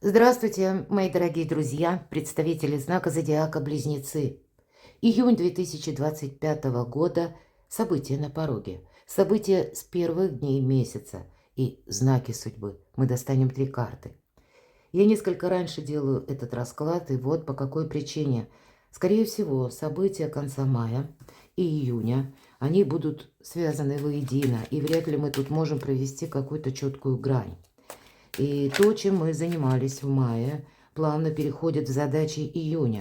Здравствуйте, мои дорогие друзья, представители знака зодиака Близнецы. Июнь 2025 года. События на пороге. События с первых дней месяца и знаки судьбы. Мы достанем 3 карты. Я несколько раньше делаю этот расклад, и вот по какой причине. Скорее всего, события конца мая и июня, они будут связаны воедино, и вряд ли мы тут можем провести какую-то четкую грань. И то, чем мы занимались в мае, плавно переходит в задачи июня.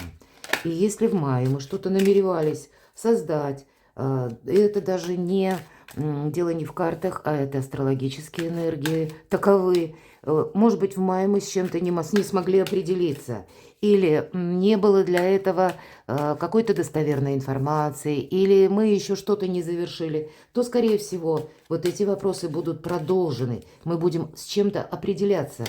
И если в мае мы что-то намеревались создать, это даже не дело не в картах, а это астрологические энергии таковы. Может быть, в мае мы с чем-то не смогли определиться. Или не было для этого какой-то достоверной информации, или мы еще что-то не завершили, то, скорее всего, вот эти вопросы будут продолжены. Мы будем с чем-то определяться.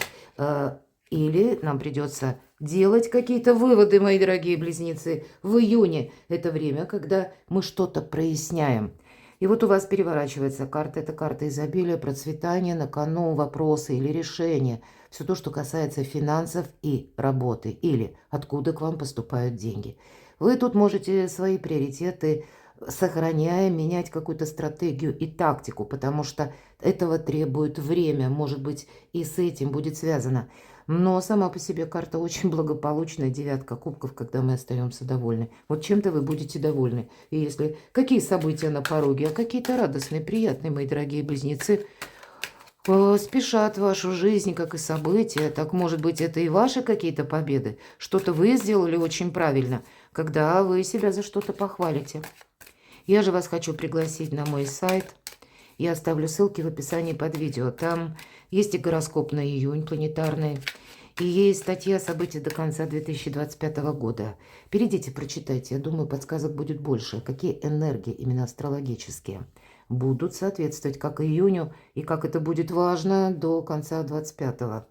Или нам придется делать какие-то выводы, мои дорогие близнецы. В июне это время, когда мы что-то проясняем. И вот у вас переворачивается карта. Это карта изобилия, процветания, на кону вопросы или решения. Все то, что касается финансов и работы. Или откуда к вам поступают деньги. Вы тут можете свои приоритеты, сохраняя, менять какую-то стратегию и тактику, потому что этого требует время. Может быть, и с этим будет связано. Но сама по себе карта очень благополучная, 9 кубков, когда мы остаемся довольны. Вот чем-то вы будете довольны. И если какие события на пороге, а какие-то радостные, приятные, мои дорогие близнецы, спешат в вашу жизнь, как и события, так, может быть, это и ваши какие-то победы. Что-то вы сделали очень правильно, когда вы себя за что-то похвалите. Я же вас хочу пригласить на мой сайт. Я оставлю ссылки в описании под видео. Там есть и гороскоп на июнь планетарный, и есть статья «События до конца 2025 года». Перейдите, прочитайте. Я думаю, подсказок будет больше. Какие энергии, именно астрологические, будут соответствовать как июню, и как это будет важно до конца 25-го.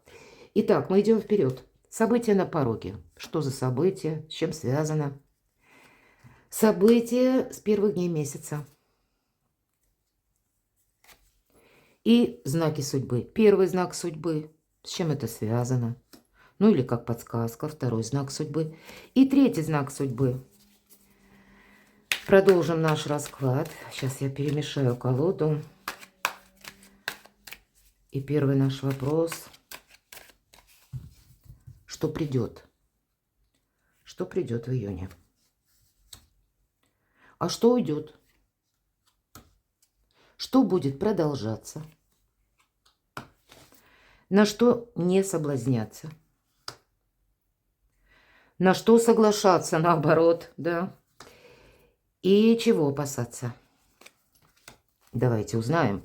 Итак, мы идем вперед. События на пороге. Что за события? С чем связано? События с первых дней месяца. И знаки судьбы. Первый знак судьбы. С чем это связано? Ну или как подсказка. Второй знак судьбы. И третий знак судьбы. Продолжим наш расклад. Сейчас я перемешаю колоду. И первый наш вопрос. Что придет? Что придет в июне? А что уйдет? Что будет продолжаться? На что не соблазняться? На что соглашаться, наоборот, да? И чего опасаться? Давайте узнаем,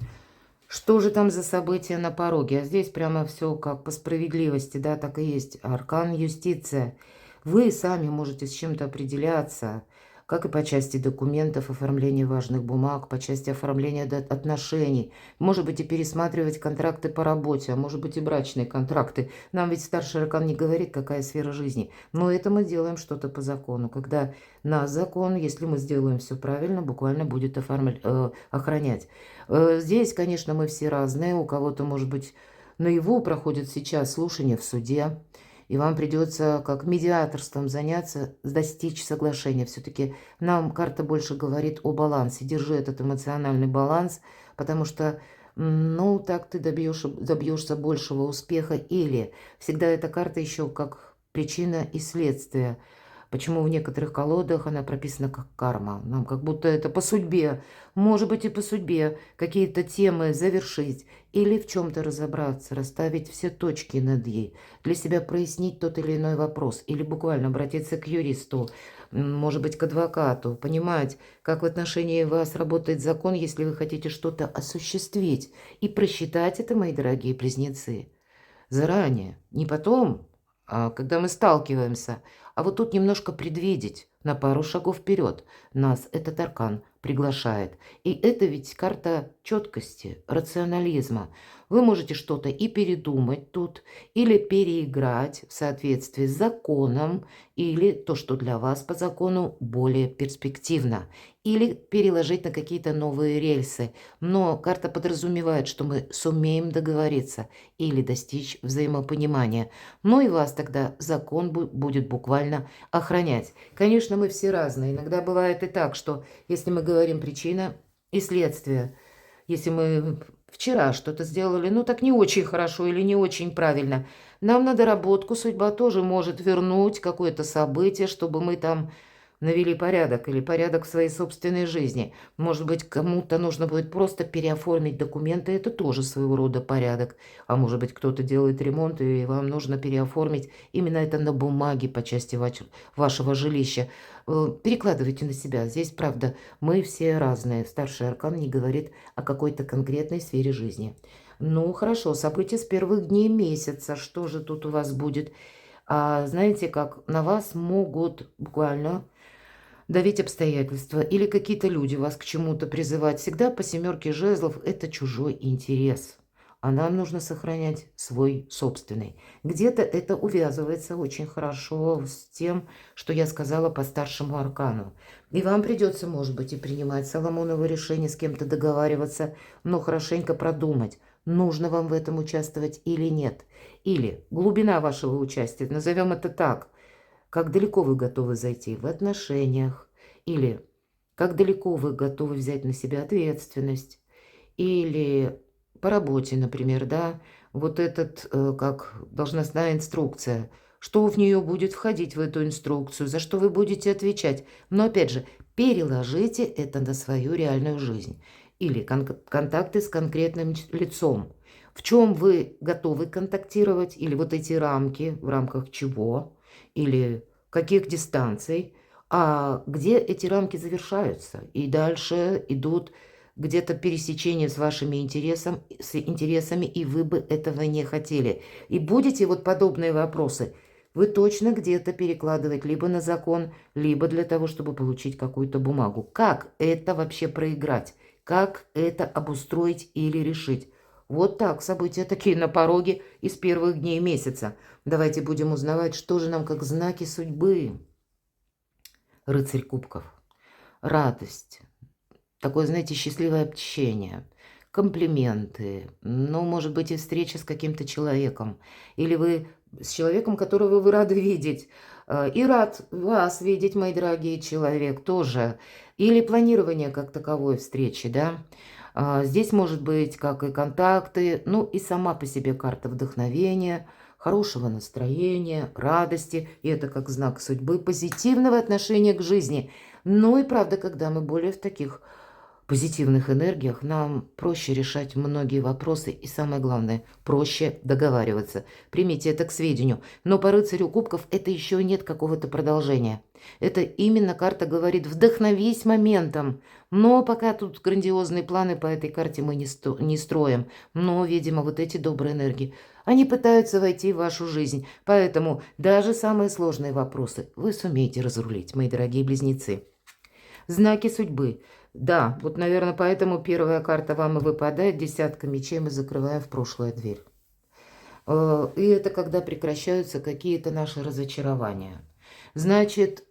что же там за события на пороге. А здесь прямо все как по справедливости, да, так и есть. Аркан юстиция. Вы сами можете с чем-то определяться, как и по части документов, оформления важных бумаг, по части оформления отношений. Может быть, и пересматривать контракты по работе, а может быть, и брачные контракты. Нам ведь старший аркан не говорит, какая сфера жизни. Но это мы делаем что-то по закону. Когда нас закон, если мы сделаем все правильно, буквально будет охранять. Здесь, конечно, мы все разные. У кого-то, может быть, наяву проходит сейчас слушание в суде. И вам придется как медиаторством заняться, достичь соглашения. Все-таки нам карта больше говорит о балансе. Держи этот эмоциональный баланс, потому что, ну, так ты добьешься большего успеха. Или всегда эта карта еще как причина и следствие. Почему в некоторых колодах она прописана как карма? Нам как будто это по судьбе. Может быть, и по судьбе какие-то темы завершить или в чем-то разобраться, расставить все точки над «и», для себя прояснить тот или иной вопрос, или буквально обратиться к юристу, может быть, к адвокату, понимать, как в отношении вас работает закон, если вы хотите что-то осуществить, и просчитать это, мои дорогие близнецы, заранее, не потом, а когда мы сталкиваемся, а вот тут немножко предвидеть, на пару шагов вперед. Нас этот аркан приглашает. И это ведь карта четкости, рационализма. Вы можете что-то и передумать тут, или переиграть в соответствии с законом, или то, что для вас по закону более перспективно, или переложить на какие-то новые рельсы. Но карта подразумевает, что мы сумеем договориться или достичь взаимопонимания. Ну и вас тогда закон будет буквально охранять. Конечно, мы все разные. Иногда бывает и так, что если мы говорим причина и следствие, если мы вчера что-то сделали, ну так не очень хорошо или не очень правильно, нам на доработку судьба тоже может вернуть какое-то событие, чтобы мы там навели порядок или порядок в своей собственной жизни. Может быть, кому-то нужно будет просто переоформить документы, это тоже своего рода порядок. А может быть, кто-то делает ремонт, и вам нужно переоформить именно это на бумаге по части вашего жилища. Перекладывайте на себя. Здесь, правда, мы все разные. Старший аркан не говорит о какой-то конкретной сфере жизни. Ну, хорошо, события с первых дней месяца. Что же тут у вас будет? Знаете, как на вас могут буквально давить обстоятельства или какие-то люди вас к чему-то призывать. Всегда по семерке жезлов это чужой интерес. А нам нужно сохранять свой собственный. Где-то это увязывается очень хорошо с тем, что я сказала по старшему аркану. И вам придется, может быть, и принимать Соломоново решение, с кем-то договариваться, но хорошенько продумать, нужно вам в этом участвовать или нет. Или глубина вашего участия, назовем это так, как далеко вы готовы зайти в отношениях, или как далеко вы готовы взять на себя ответственность, или по работе, например, да, вот этот, как должностная инструкция, что в нее будет входить в эту инструкцию, за что вы будете отвечать. Но опять же, переложите это на свою реальную жизнь. Или контакты с конкретным лицом. В чем вы готовы контактировать, или вот эти рамки, в рамках чего, или каких дистанций, а где эти рамки завершаются. И дальше идут где-то пересечения с вашими интересами, и вы бы этого не хотели. И будете вот подобные вопросы вы точно где-то перекладывать либо на закон, либо для того, чтобы получить какую-то бумагу. Как это вообще проиграть? Как это обустроить или решить? Вот так, события такие на пороге из первых дней месяца. Давайте будем узнавать, что же нам как знаки судьбы. Рыцарь кубков. Радость. Такое, знаете, счастливое общение. Комплименты. Ну, может быть, и встреча с каким-то человеком. Или вы с человеком, которого вы рады видеть. И рад вас видеть, мои дорогие, человек тоже. Или планирование как таковой встречи, да. Здесь может быть как и контакты, ну и сама по себе карта вдохновения, хорошего настроения, радости. И это как знак судьбы, позитивного отношения к жизни. Ну и правда, когда мы более в таких позитивных энергиях, нам проще решать многие вопросы и, самое главное, проще договариваться. Примите это к сведению. Но по рыцарю кубков это еще нет какого-то продолжения. Это именно карта говорит «вдохновись моментом». Но пока тут грандиозные планы по этой карте мы не строим. Но, видимо, вот эти добрые энергии, они пытаются войти в вашу жизнь. Поэтому даже самые сложные вопросы вы сумеете разрулить, мои дорогие близнецы. Знаки судьбы. Да, вот, наверное, поэтому первая карта вам и выпадает. Десятка мечей мы закрываем в прошлую дверь. И это когда прекращаются какие-то наши разочарования. Значит,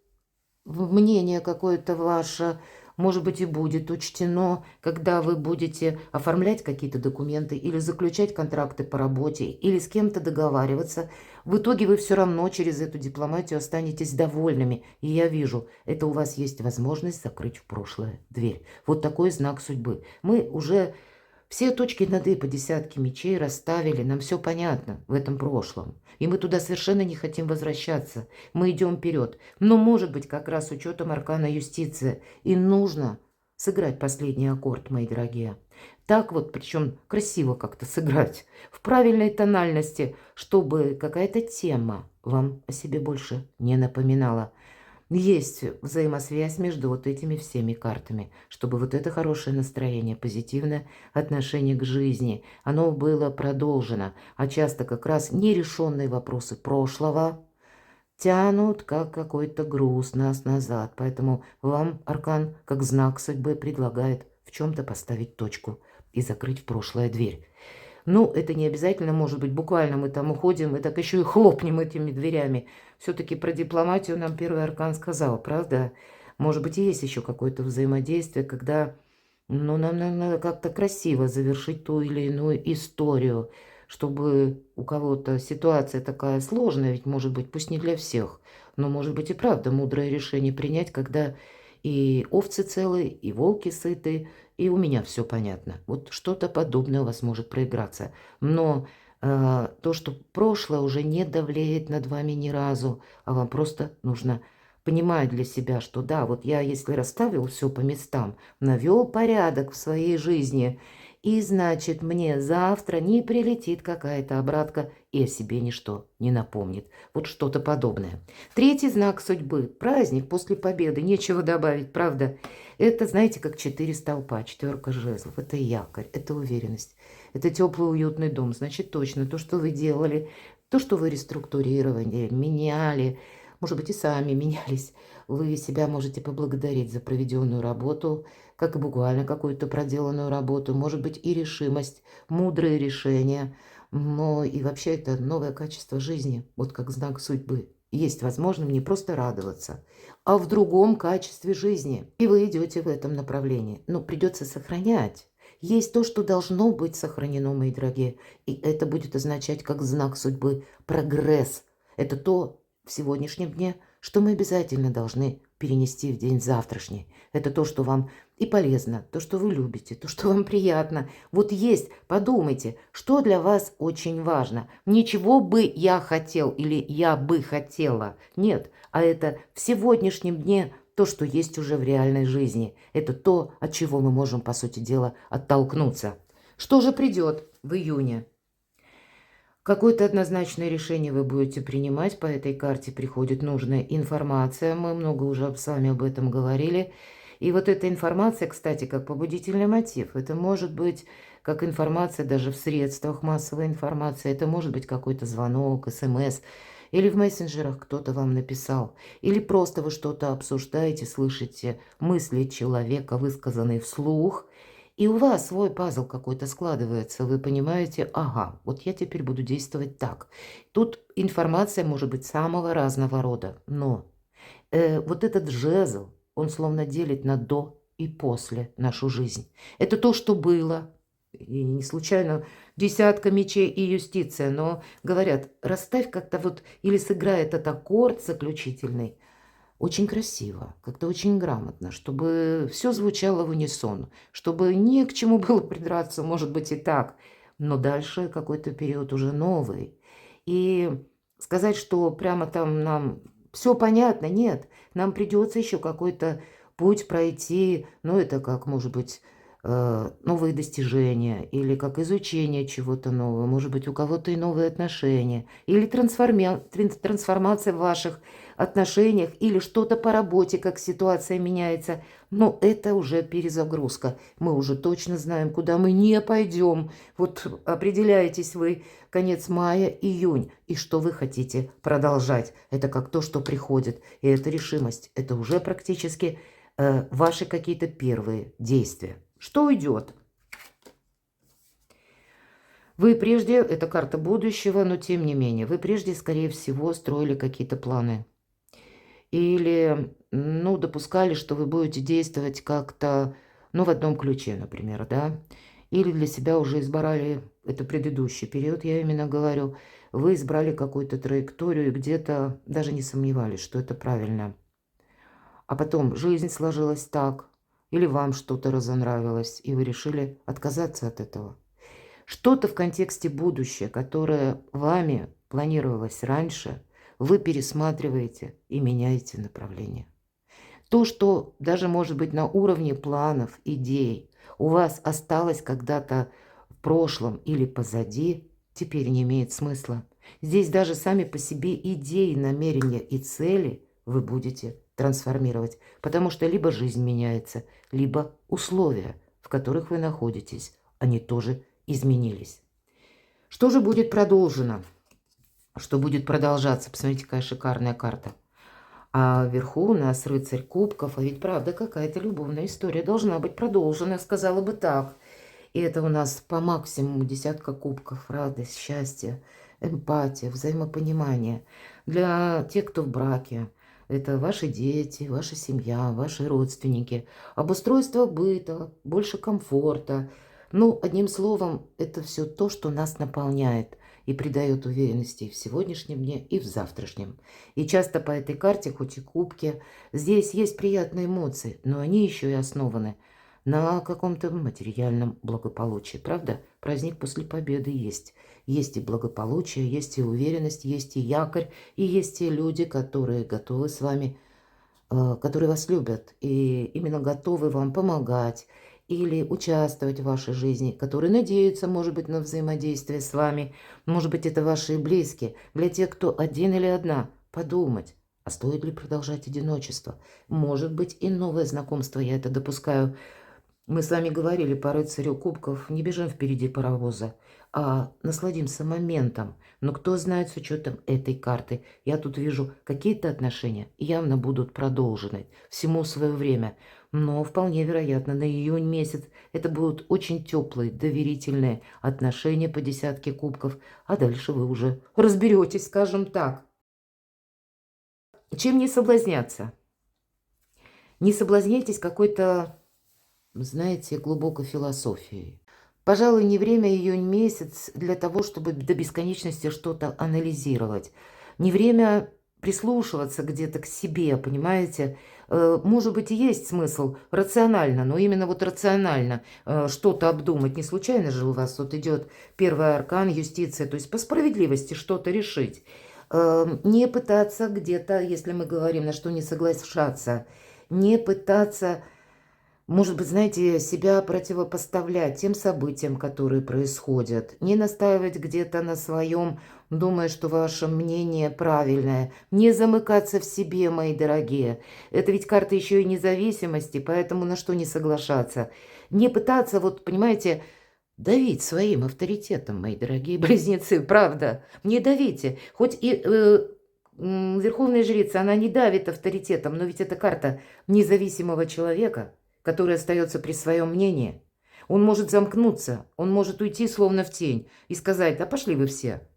мнение какое-то ваше, может быть, и будет учтено, когда вы будете оформлять какие-то документы или заключать контракты по работе, или с кем-то договариваться. В итоге вы все равно через эту дипломатию останетесь довольными. И я вижу, это у вас есть возможность закрыть в прошлое дверь. Вот такой знак судьбы. Мы уже все точки над «и» по десятке мечей расставили, нам все понятно в этом прошлом. И мы туда совершенно не хотим возвращаться. Мы идем вперед. Но, может быть, как раз с учетом аркана юстиция. И нужно сыграть последний аккорд, мои дорогие. Так вот, причем красиво как-то сыграть. В правильной тональности, чтобы какая-то тема вам о себе больше не напоминала. Есть взаимосвязь между вот этими всеми картами, чтобы вот это хорошее настроение, позитивное отношение к жизни, оно было продолжено. А часто как раз нерешенные вопросы прошлого, тянут как какой-то груз нас назад. Поэтому вам аркан, как знак судьбы, предлагает в чем-то поставить точку и закрыть в прошлое дверь. Ну, это не обязательно, может быть, буквально мы там уходим и так еще и хлопнем этими дверями. Все-таки про дипломатию нам первый аркан сказал, правда? Может быть, и есть еще какое-то взаимодействие, когда, ну, нам надо как-то красиво завершить ту или иную историю, чтобы у кого-то ситуация такая сложная, ведь, может быть, пусть не для всех, но, может быть, и правда мудрое решение принять, когда и овцы целы, и волки сыты, и у меня все понятно. Вот что-то подобное у вас может проиграться. Но то, что прошлое уже не давлеет над вами ни разу, а вам просто нужно понимать для себя, что да, вот я, если расставил все по местам, навел порядок в своей жизни, и значит, мне завтра не прилетит какая-то обратка и о себе ничто не напомнит. Вот что-то подобное. Третий знак судьбы. Праздник после победы. Нечего добавить, правда? Это, знаете, как 4 столпа, 4 жезлов. Это якорь, это уверенность. Это теплый, уютный дом. Значит, точно то, что вы делали, то, что вы реструктурировали, меняли, может быть, и сами менялись. Вы себя можете поблагодарить за проведенную работу, как и буквально какую-то проделанную работу. Может быть, и решимость, мудрые решения. Но и вообще это новое качество жизни, вот как знак судьбы. Есть возможность не просто радоваться, а в другом качестве жизни. И вы идете в этом направлении. Но придется сохранять. Есть то, что должно быть сохранено, мои дорогие. И это будет означать как знак судьбы прогресс. Это то в сегодняшнем дне, что мы обязательно должны перенести в день завтрашний. Это то, что вам и полезно, то, что вы любите, то, что вам приятно. Вот есть, подумайте, что для вас очень важно. Ничего бы я хотел или я бы хотела. Нет, а это в сегодняшнем дне то, что есть уже в реальной жизни. Это то, от чего мы можем, по сути дела, оттолкнуться. Что же придет в июне? Какое-то однозначное решение вы будете принимать. По этой карте приходит нужная информация. Мы много уже с вами об этом говорили. И вот эта информация, кстати, как побудительный мотив. Это может быть как информация даже в средствах массовой информации. Это может быть какой-то звонок, СМС. Или в мессенджерах кто-то вам написал. Или просто вы что-то обсуждаете, слышите мысли человека, высказанные вслух. И у вас свой пазл какой-то складывается, вы понимаете, ага, вот я теперь буду действовать так. Тут информация может быть самого разного рода, но вот этот жезл, он словно делит на до и после нашу жизнь. Это то, что было, и не случайно десятка мечей и юстиция, но говорят, расставь как-то вот, или сыграй этот аккорд заключительный, очень красиво, как-то очень грамотно, чтобы все звучало в унисон, чтобы не к чему было придраться, может быть и так, но дальше какой-то период уже новый. И сказать, что прямо там нам все понятно, нет, нам придется еще какой-то путь пройти, ну это как, может быть, новые достижения или как изучение чего-то нового, может быть, у кого-то и новые отношения, или трансформация в ваших отношениях, или что-то по работе, как ситуация меняется. Но это уже перезагрузка. Мы уже точно знаем, куда мы не пойдем. Вот определяетесь вы конец мая, июнь, и что вы хотите продолжать. Это как то, что приходит. И это решимость. Это уже практически ваши какие-то первые действия. Что уйдет? Вы прежде, это карта будущего, но тем не менее, вы прежде, скорее всего, строили какие-то планы. Или, ну, допускали, что вы будете действовать как-то, ну, в одном ключе, например, да. Или для себя уже избрали, это предыдущий период, я именно говорю, вы избрали какую-то траекторию и где-то даже не сомневались, что это правильно. А потом жизнь сложилась так, или вам что-то разонравилось, и вы решили отказаться от этого. Что-то в контексте будущего, которое вами планировалось раньше, вы пересматриваете и меняете направление. То, что даже может быть на уровне планов, идей, у вас осталось когда-то в прошлом или позади, теперь не имеет смысла. Здесь даже сами по себе идеи, намерения и цели вы будете трансформировать, потому что либо жизнь меняется, либо условия, в которых вы находитесь, они тоже изменились. Что же будет продолжено? что будет продолжаться. Посмотрите, какая шикарная карта. А вверху у нас рыцарь кубков. А ведь правда какая-то любовная история должна быть продолжена, сказала бы так. И это у нас по максимуму десятка кубков. Радость, счастье, эмпатия, взаимопонимание. Для тех, кто в браке. Это ваши дети, ваша семья, ваши родственники. Обустройство быта, больше комфорта. Ну, одним словом, это все то, что нас наполняет и придает уверенности и в сегодняшнем дне, и в завтрашнем. И часто по этой карте, хоть и кубки, здесь есть приятные эмоции, но они еще и основаны на каком-то материальном благополучии. Правда? Праздник после победы есть. Есть и благополучие, есть и уверенность, есть и якорь, и есть и люди, которые готовы с вами, которые вас любят и именно готовы вам помогать или участвовать в вашей жизни, которые надеются, может быть, на взаимодействие с вами. Может быть, это ваши близкие. Для тех, кто один или одна, подумать, а стоит ли продолжать одиночество? Может быть, и новое знакомство, я это допускаю. Мы с вами говорили по рыцарю кубков, не бежим впереди паровоза, а насладимся моментом. Но кто знает с учетом этой карты, я тут вижу, какие-то отношения явно будут продолжены, всему свое время. Но вполне вероятно, на июнь месяц это будут очень теплые, доверительные отношения по десятке кубков, а дальше вы уже разберетесь, скажем так. Чем не соблазняться? Не соблазняйтесь какой-то, знаете, глубокой философией. Пожалуй, не время июнь месяц для того, чтобы до бесконечности что-то анализировать. Не время прислушиваться где-то к себе, понимаете? Может быть, и есть смысл рационально, но именно вот рационально что-то обдумать. Не случайно же у вас вот идет первый аркан, юстиция, то есть по справедливости что-то решить. Не пытаться где-то, если мы говорим, на что не соглашаться, не пытаться, может быть, знаете, себя противопоставлять тем событиям, которые происходят. Не настаивать где-то на своем, думая, что ваше мнение правильное. Не замыкаться в себе, мои дорогие. Это ведь карта еще и независимости, поэтому на что не соглашаться. Не пытаться, вот, понимаете, давить своим авторитетом, мои дорогие близнецы, правда. Не давите. Хоть и Верховная Жрица, она не давит авторитетом, но ведь это карта независимого человека, который остается при своем мнении. Он может замкнуться, он может уйти словно в тень и сказать: да пошли вы все.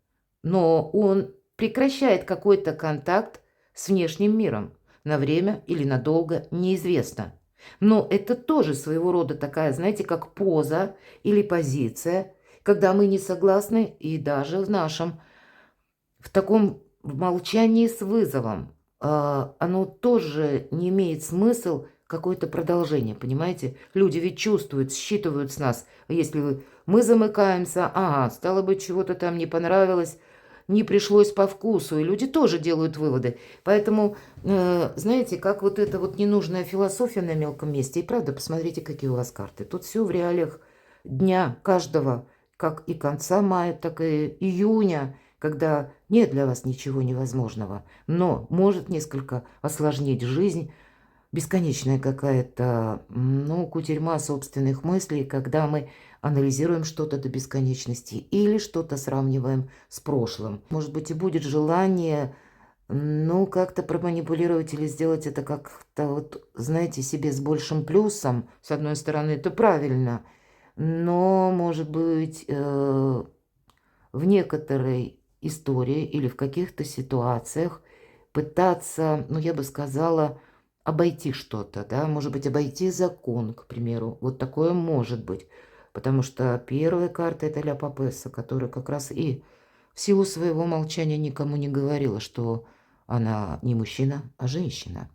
Но он прекращает какой-то контакт с внешним миром. На время или надолго, неизвестно. Но это тоже своего рода такая, знаете, как поза или позиция, когда мы не согласны и даже в таком в молчании с вызовом. Оно тоже не имеет смысл какое-то продолжение, понимаете? Люди ведь чувствуют, считывают с нас. Если мы замыкаемся, ага, стало быть, чего-то там не понравилось, не пришлось по вкусу, и люди тоже делают выводы. Поэтому, знаете, как вот эта вот ненужная философия на мелком месте. И правда, посмотрите, какие у вас карты. Тут все в реалиях дня каждого, как и конца мая, так и июня, когда нет для вас ничего невозможного, но может несколько осложнить жизнь, бесконечная какая-то, ну, кутерьма собственных мыслей, когда мы анализируем что-то до бесконечности или что-то сравниваем с прошлым. Может быть, и будет желание, ну, как-то проманипулировать или сделать это как-то, вот, знаете, себе с большим плюсом. С одной стороны, это правильно, но, может быть, в некоторой истории или в каких-то ситуациях пытаться, ну, я бы сказала, обойти что-то, да, может быть, обойти закон, к примеру. Вот такое может быть. Потому что первая карта – это Ля Папесса, которая как раз и в силу своего молчания никому не говорила, что она не мужчина, а женщина.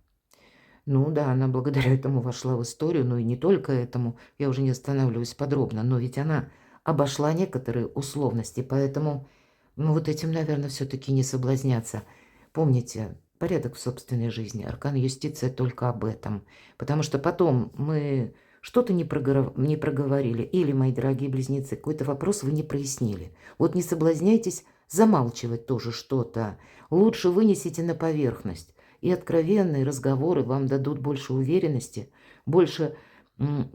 Ну да, она благодаря этому вошла в историю, но и не только этому, я уже не останавливаюсь подробно, но ведь она обошла некоторые условности, поэтому ну, вот этим, наверное, все-таки не соблазняться. Помните, порядок в собственной жизни, аркан юстиция только об этом, потому что потом мы что-то не проговорили, или, мои дорогие близнецы, какой-то вопрос вы не прояснили. Вот не соблазняйтесь замалчивать тоже что-то, лучше вынесите на поверхность. И откровенные разговоры вам дадут больше уверенности, больше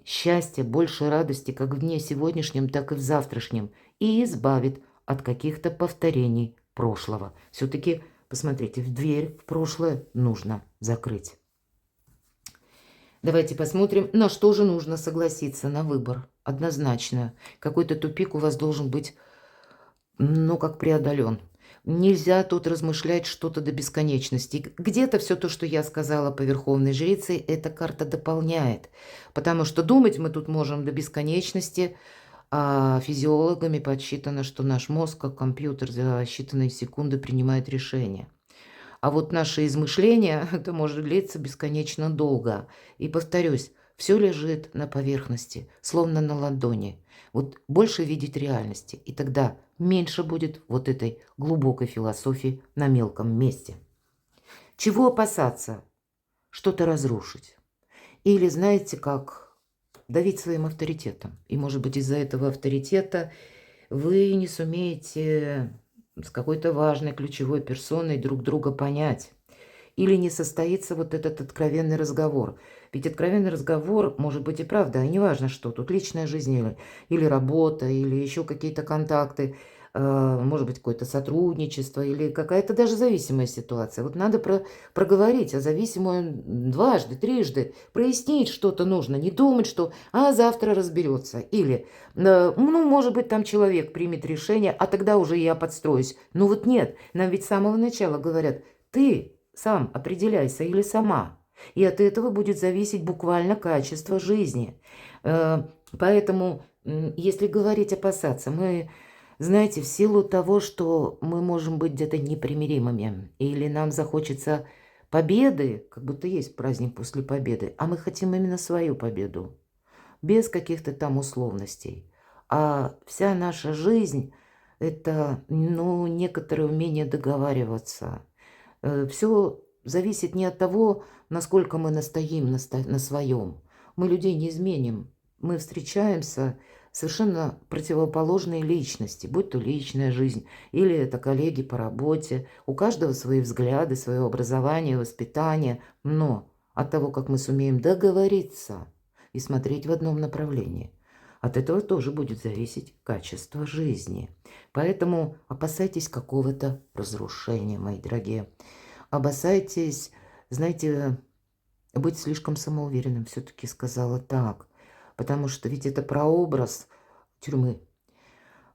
счастья, больше радости как в дне сегодняшнем, так и в завтрашнем. И избавит от каких-то повторений прошлого. Все-таки, посмотрите, в дверь в прошлое нужно закрыть. Давайте посмотрим, на что же нужно согласиться, на выбор. Однозначно. Какой-то тупик у вас должен быть, ну, как преодолен. Нельзя тут размышлять что-то до бесконечности. Где-то все то, что я сказала по Верховной Жрице, эта карта дополняет. Потому что думать мы тут можем до бесконечности, а физиологами подсчитано, что наш мозг, как компьютер, за считанные секунды принимает решения. А вот наше измышление, это может длиться бесконечно долго. И повторюсь, все лежит на поверхности, словно на ладони. Вот больше видеть реальности, и тогда меньше будет вот этой глубокой философии на мелком месте. Чего опасаться? Что-то разрушить. Или, знаете, как давить своим авторитетом. И, может быть, из-за этого авторитета вы не сумеете с какой-то важной ключевой персоной друг друга понять. Или не состоится вот этот откровенный разговор. Ведь откровенный разговор может быть и правда, и неважно что. Тут личная жизнь или работа, или еще какие-то контакты, может быть какое-то сотрудничество, или какая-то даже зависимая ситуация. Вот надо проговорить о зависимую дважды, трижды, прояснить что-то нужно, не думать, что завтра разберется. Или, ну, может быть, там человек примет решение, а тогда уже я подстроюсь. Ну вот нет, нам ведь с самого начала говорят, ты сам определяйся или сама. И от этого будет зависеть буквально качество жизни. Поэтому, если говорить опасаться, мы, знаете, в силу того, что мы можем быть где-то непримиримыми, или нам захочется победы, как будто есть праздник после победы, а мы хотим именно свою победу, без каких-то там условностей. А вся наша жизнь – это, ну, некоторое умение договариваться. Все зависит не от того, насколько мы настоим на своем. Мы людей не изменим. Мы встречаемся совершенно противоположные личности, будь то личная жизнь или это коллеги по работе. У каждого свои взгляды, свое образование, воспитание. Но от того, как мы сумеем договориться и смотреть в одном направлении, от этого тоже будет зависеть качество жизни. Поэтому опасайтесь какого-то разрушения, мои дорогие. Опасайтесь, знаете, быть слишком самоуверенным, все-таки сказала так. Потому что ведь это прообраз тюрьмы.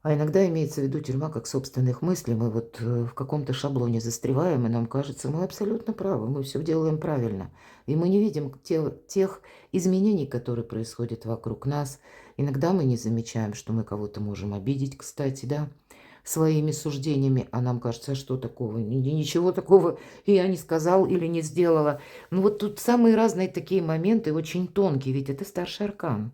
А иногда имеется в виду тюрьма как собственных мыслей. Мы вот в каком-то шаблоне застреваем, и нам кажется, мы абсолютно правы, мы все делаем правильно. И мы не видим тех изменений, которые происходят вокруг нас. Иногда мы не замечаем, что мы кого-то можем обидеть, кстати, да, своими суждениями, а нам кажется, что такого, ничего такого я не сказал или не сделала. Ну вот тут самые разные такие моменты, очень тонкие, ведь это старший аркан.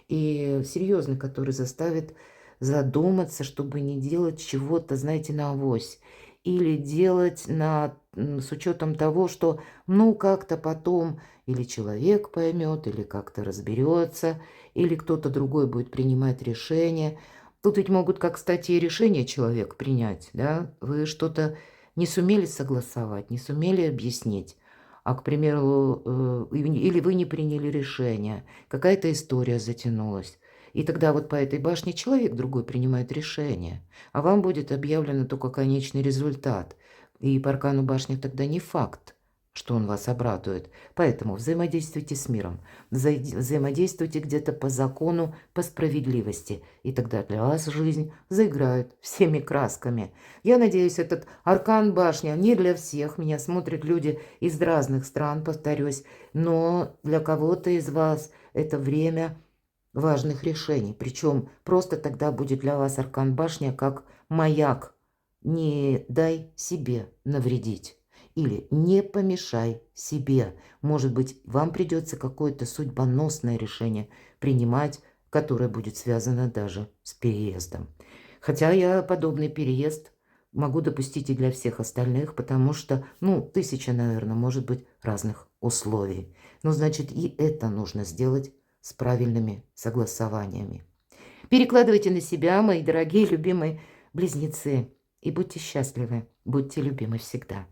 И серьезный, который заставит задуматься, чтобы не делать чего-то, знаете, на авось. Или делать с учетом того, что, ну, как-то потом или человек поймет, или как-то разберется, или кто-то другой будет принимать решение. Тут ведь могут, как, кстати, и решение человек принять, да? Вы что-то не сумели согласовать, не сумели объяснить, а, к примеру, или вы не приняли решение, какая-то история затянулась. И тогда вот по этой башне человек другой принимает решение, а вам будет объявлено только конечный результат. И по аркану башни тогда не факт, что он вас обрадует. Поэтому взаимодействуйте с миром, взаимодействуйте где-то по закону, по справедливости. И тогда для вас жизнь заиграет всеми красками. Я надеюсь, этот аркан башни не для всех. Меня смотрят люди из разных стран, повторюсь. Но для кого-то из вас это время важных решений. Причем просто тогда будет для вас аркан башня как маяк. Не дай себе навредить. Или не помешай себе. Может быть, вам придется какое-то судьбоносное решение принимать, которое будет связано даже с переездом. Хотя я подобный переезд могу допустить и для всех остальных, потому что, ну, 1000, наверное, может быть, разных условий. Но, значит, и это нужно сделать с правильными согласованиями. Перекладывайте на себя, мои дорогие, любимые близнецы, и будьте счастливы, будьте любимы всегда.